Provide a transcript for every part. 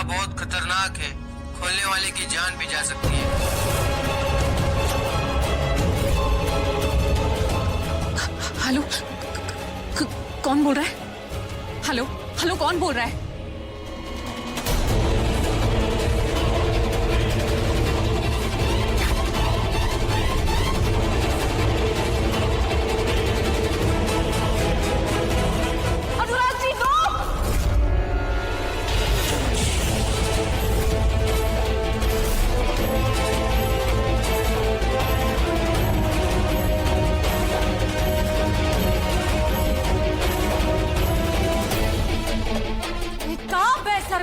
बहुत खतरनाक है, खोलने वाले की जान भी जा सकती है। हेलो, कौन बोल रहा है? हेलो हेलो, कौन बोल रहा है? अनुराग जी, नो!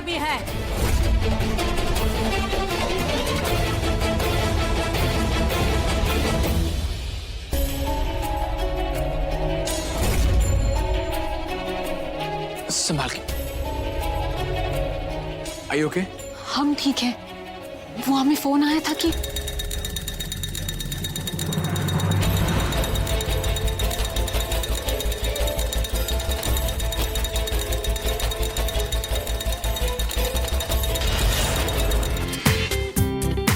भी है। संभाल के। Are you okay? हम ठीक हैं। वो हमें फोन आया था कि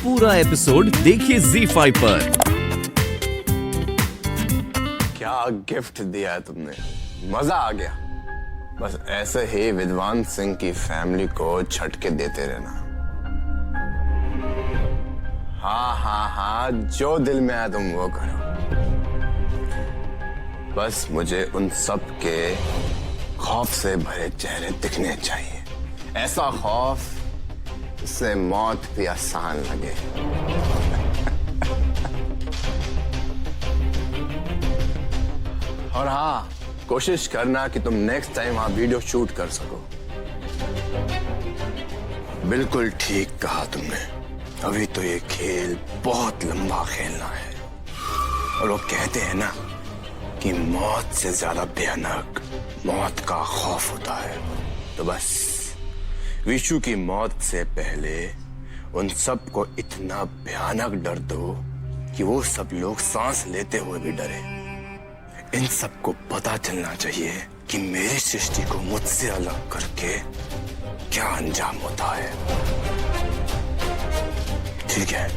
पूरा एपिसोड देखिए ZEE5 पर। क्या गिफ्ट दिया है तुमने, मजा आ गया। बस ऐसे ही विद्वान सिंह की फैमिली को झटके देते रहना। हाँ, जो दिल में आया तुम वो करो। बस मुझे उन सब के खौफ से भरे चेहरे दिखने चाहिए। ऐसा खौफ जिससे मौत भी आसान लगे। और हाँ, कोशिश करना कि तुम नेक्स्ट टाइम वहां वीडियो शूट कर सको। बिल्कुल ठीक कहा तुमने। अभी तो ये खेल बहुत लंबा खेलना है। और वो कहते हैं ना कि मौत से ज्यादा भयानक मौत का खौफ होता है। तो बस विशु की मौत से पहले उन सब को इतना भयानक डर दो कि वो सब लोग सांस लेते हुए भी डरे। इन सबको पता चलना चाहिए कि मेरी सृष्टि को मुझसे अलग करके क्या अंजाम होता है। ठीक है?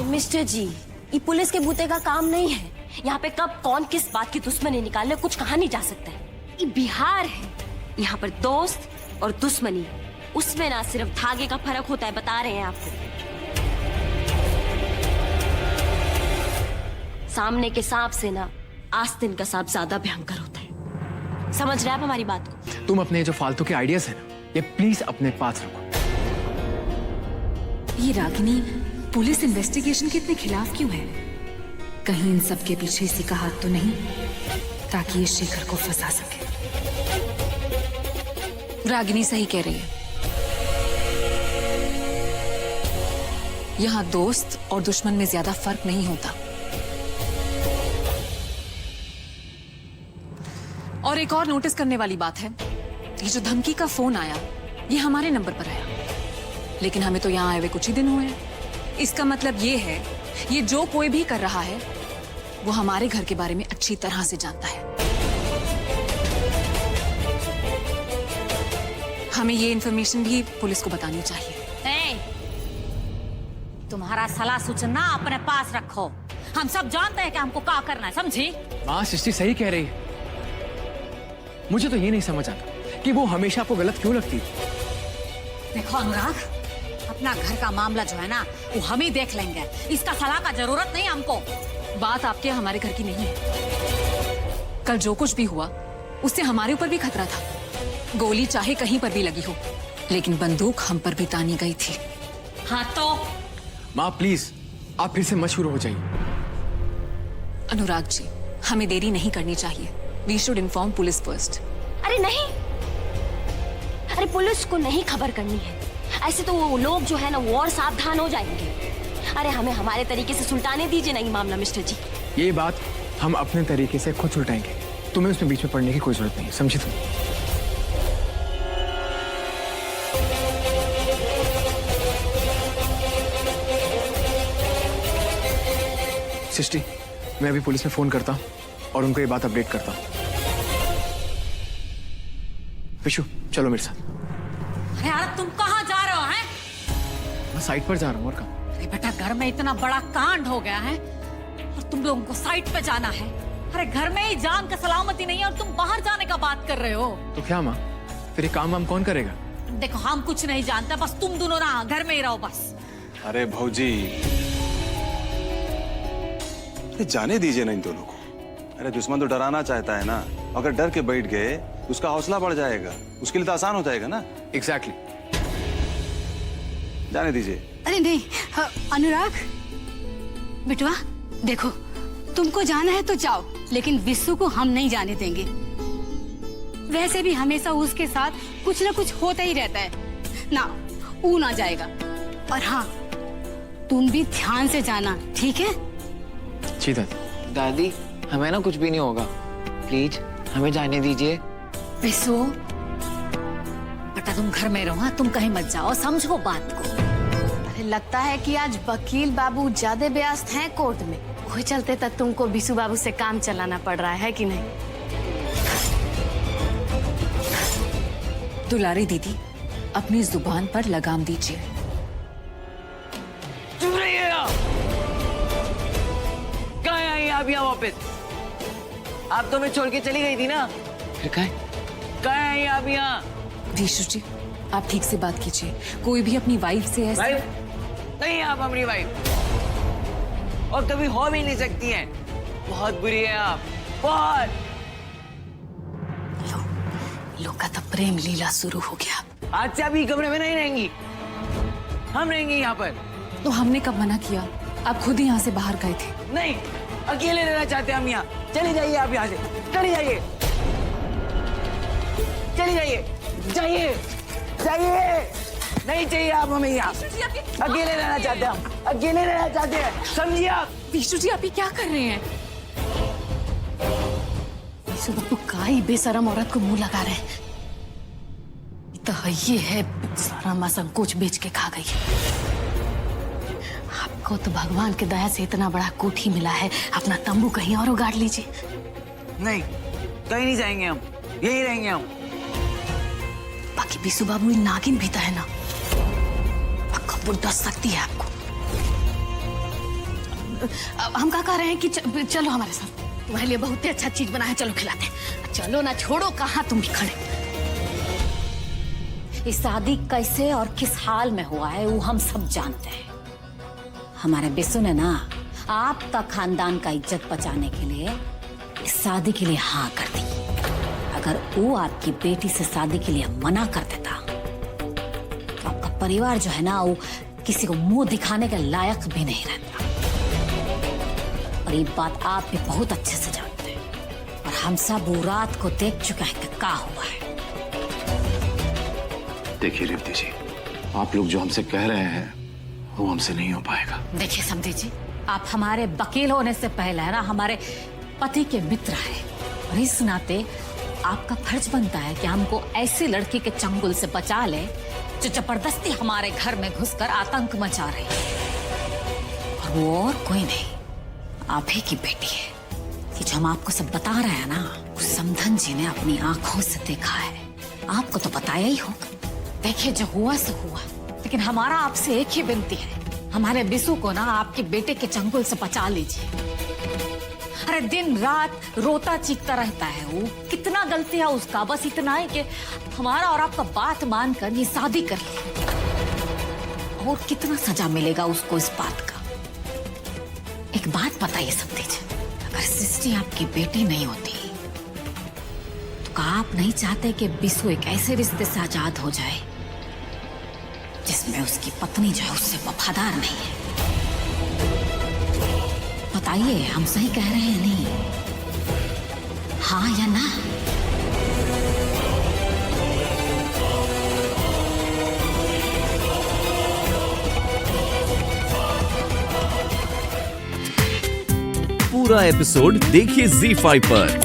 मिस्टर जी, ये पुलिस के बूते का काम नहीं है। यहाँ पे कब कौन किस बात की दुश्मनी निकालने कुछ कहा नहीं जा सकता है। ये बिहार है, यहाँ पर दोस्त और दुश्मनी उसमें ना सिर्फ धागे का फर्क होता है, बता रहे हैं आपको। सामने के सांप से ना आस्तीन का सांप ज्यादा भयंकर होता है। समझ रहे हैं आप हमारी बात को? तुम अपने जो फालतू के आइडियाज हैं ना, ये प्लीज अपने पास रखो। ये रागिनी पुलिस इन्वेस्टिगेशन के इतने खिलाफ क्यों है? कहीं इन सब के पीछे इसी का हाथ तो नहीं, ताकि ये शेखर को फंसा सके। रागिनी सही कह रही है। यहाँ दोस्त और दुश्मन में ज्यादा फर्क नहीं होता। और एक और नोटिस करने वाली बात है, ये जो धमकी का फोन आया, ये हमारे नंबर पर आया, लेकिन हमें तो यहाँ आए हुए कुछ ही दिन हुए हैं। इसका मतलब ये है, ये जो कोई भी कर रहा है वो हमारे घर के बारे में अच्छी तरह से जानता है। हमें ये इन्फॉर्मेशन भी पुलिस को बतानी चाहिए। तुम्हारा सलाह सूचना अपने पास रखो। हम सब जानते हैं कि हमको क्या करना है, समझी? माँ, सृष्टि सही कह रही है। मुझे तो ये नहीं समझ आता कि वो हमेशा आपको गलत क्यों लगती। देखो अनुराग, अपना घर का मामला जो है ना, वो हम ही देख लेंगे। इसका सलाह का जरूरत नहीं हमको। बात आपके हमारे घर की नहीं है। कल जो कुछ भी हुआ उससे हमारे ऊपर भी खतरा था। गोली चाहे कहीं पर भी लगी हो, लेकिन बंदूक हम पर भी तानी गई थी। हाँ तो माँ प्लीज, आप फिर से मत शुरू हो जाइए। अनुराग जी, हमें देरी नहीं करनी चाहिए। We should inform police first. अरे नहीं, अरे पुलिस को नहीं खबर करनी है। ऐसे तो वो लोग जो है ना, वो और सावधान हो जाएंगे। अरे हमें हमारे तरीके से सुलटाने दीजिए ना ये मामला मिस्टर जी। ये बात हम अपने तरीके से खुद सुलटाएंगे। तुम्हें उसमें बीच में पड़ने की कोई जरूरत नहीं, समझी तुम? सृष्टि, मैं अभी पुलिस में फोन करता हूँ और उनको ये बात अपडेट करता हूँ। विशु चलो मेरे साथ। अरे यार तुम कहाँ जा रहे हो हैं? मैं साइड पर जा रहा हूँ और कहाँ? अरे बेटा घर में इतना बड़ा कांड हो गया है और तुम लोगों को साइड पे जाना है। अरे घर में ही जान का सलामती नहीं है और तुम बाहर जाने का बात कर रहे हो। तो क्या माँ, फिर ये काम वाम कौन करेगा? देखो हम कुछ नहीं जानते, बस तुम दोनों ना घर में ही रहो बस। अरे भौजी, अरे जाने दीजिए ना इन दोनों को। अरे दुश्मन तो डराना चाहता है ना, अगर डर के बैठ गए उसका हौसला बढ़ जाएगा, उसके लिए तो आसान हो जाएगा ना। एग्जैक्टली। जाने दीजिए। अरे नहीं अनुराग बिटवा, देखो तुमको जाना है तो जाओ, लेकिन विश्व को हम नहीं जाने देंगे। वैसे भी हमेशा उसके साथ कुछ ना कुछ होता ही रहता है ना, वो ना जाएगा। और हाँ, तुम भी ध्यान से जाना, ठीक है? जी दादी। दादी हमें ना कुछ भी नहीं होगा, प्लीज हमें जाने दीजिए। विशु बेटा तुम घर में रहो, हाँ तुम कहीं मत जाओ, समझो बात को। अरे लगता है कि आज वकील बाबू ज्यादा व्यस्त हैं कोर्ट में, वही चलते तक तुमको विशु बाबू से काम चलाना पड़ रहा है कि नहीं? दुलारी दीदी, अपनी जुबान पर लगाम दीजिए। चुप रहिए आप। कहाँ आई आप यहाँ वापस? आप तो मैं छोड़ के चली गई थी ना, फिर कहाँ आई आप यहाँ? विशु जी, आप ठीक से बात कीजिए। कोई भी अपनी वाइफ से ऐसे वाइफ नहीं, आप हमारी वाइफ और कभी हो भी नहीं सकती हैं। बहुत बुरी है आप, बहुत। लोग का तो प्रेम लीला शुरू हो गया। आज से आप ये कमरे में नहीं रहेंगी, हम रहेंगे यहाँ पर। तो हमने कब मना किया? आप खुद ही यहाँ से बाहर गए थे। नहीं, अकेले रहना चाहते हम यहाँ। चले जाइए आप यहाँ से, चले जाइए, चले जाइए, जाइए, जाइए। नहीं चाहिए आप हमें यहाँ, अकेले रहना चाहते हैं हम, अकेले रहना चाहते हैं, समझिए आप। विशु जी, आप ये क्या कर रहे हैं? विशु बाबू काई बेशरम औरत को मुंह लगा रहे हैं। तो ये है सारा मौसम कुछ बेच के खा गई। आपको तो भगवान के दया से इतना बड़ा कोठी मिला है, अपना तंबू कहीं और उगाड़ लीजिए। नहीं, कहीं नहीं जाएंगे हम, यहीं रहेंगे हम। बाकी विशु बाबू ये नागिन भी तो है ना, पक्का डस सकती है आपको। हम क्या कह रहे हैं कि चलो हमारे साथ, तुम्हारे लिए बहुत ही अच्छा चीज बना है, चलो खिलाते हैं। चलो ना, छोड़ो, कहाँ तुम भी खड़े। ये शादी कैसे और किस हाल में हुआ है वो हम सब जानते हैं। हमारे विशु ने ना आपका खानदान का इज्जत बचाने के लिए इस शादी के लिए हाँ कर दी। अगर वो आपकी बेटी से शादी के लिए मना कर देता तो आपका परिवार जो है ना वो किसी को मुंह दिखाने के लायक भी नहीं रहता। और ये बात आप भी बहुत अच्छे से जानते हैं और हम सब वो रात को देख चुके हैं कि क्या हुआ है। देखिए रेवती जी, आप लोग जो हमसे कह रहे हैं वो हमसे नहीं हो पाएगा। देखिए समझे जी, आप हमारे वकील होने से पहले है ना हमारे पति के मित्र हैं और इस नाते आपका फर्ज बनता है कि हमको ऐसी लड़की के चंगुल से बचा ले जो जबरदस्ती हमारे घर में घुसकर आतंक मचा रही है। और वो और कोई नहीं, आप ही की बेटी है। कि जो हम आपको सब बता रहे हैं ना, उस समधन जी ने अपनी आंखों से देखा है। आपको तो बताया ही होगा। देखिए जो हुआ सो हुआ, लेकिन हमारा आपसे एक ही विनती है, हमारे विशु को ना आपके बेटे के चंगुल से बचा लीजिए। अरे दिन रात रोता चीखता रहता है वो, कितना गलती है उसका, बस इतना है कि हमारा और आपका बात मानकर ये शादी कर ले। और कितना सजा मिलेगा उसको इस बात का। एक बात बताइए सब दीजिए, अगर सृष्टि आपकी बेटी नहीं होती तो क्या आप नहीं चाहते कि विशु एक ऐसे रिश्ते से आजाद हो जाए जिसमें उसकी पत्नी जो है उससे वफादार नहीं है? बताइए, हम सही कह रहे हैं नहीं? हाँ या ना? पूरा एपिसोड देखिए ZEE5 पर।